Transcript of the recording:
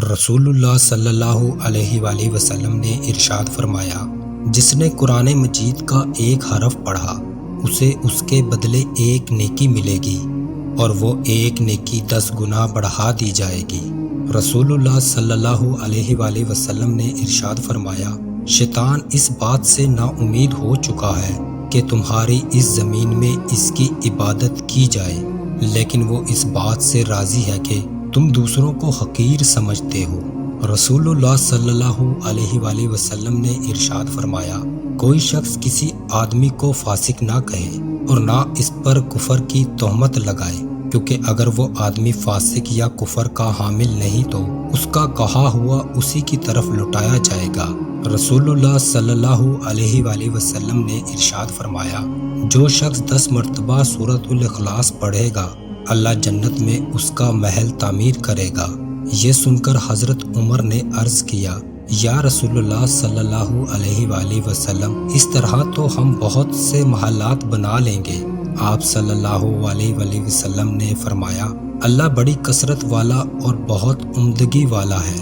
رسول اللہ صلی اللہ علیہ وآلہ وسلم نے ارشاد فرمایا، جس نے قرآن مجید کا ایک حرف پڑھا اسے اس کے بدلے ایک نیکی ملے گی اور وہ ایک نیکی 10 گنا بڑھا دی جائے گی۔ رسول اللہ صلی اللہ علیہ وآلہ وسلم نے ارشاد فرمایا، شیطان اس بات سے نا امید ہو چکا ہے کہ تمہاری اس زمین میں اس کی عبادت کی جائے، لیکن وہ اس بات سے راضی ہے کہ تم دوسروں کو حقیر سمجھتے ہو۔ رسول اللہ صلی اللہ علیہ وآلہ وسلم نے ارشاد فرمایا، کوئی شخص کسی آدمی کو فاسق نہ کہے اور نہ اس پر کفر کی تہمت لگائے، کیونکہ اگر وہ آدمی فاسق یا کفر کا حامل نہیں تو اس کا کہا ہوا اسی کی طرف لوٹایا جائے گا۔ رسول اللہ صلی اللہ علیہ وآلہ وسلم نے ارشاد فرمایا، جو شخص 10 مرتبہ سورۃ الاخلاص پڑھے گا اللہ جنت میں اس کا محل تعمیر کرے گا۔ یہ سن کر حضرت عمر نے عرض کیا، یا رسول اللہ صلی اللہ علیہ وآلہ وسلم، اس طرح تو ہم بہت سے محلات بنا لیں گے۔ آپ صلی اللہ علیہ وآلہ وسلم نے فرمایا، اللہ بڑی کثرت والا اور بہت عمدگی والا ہے۔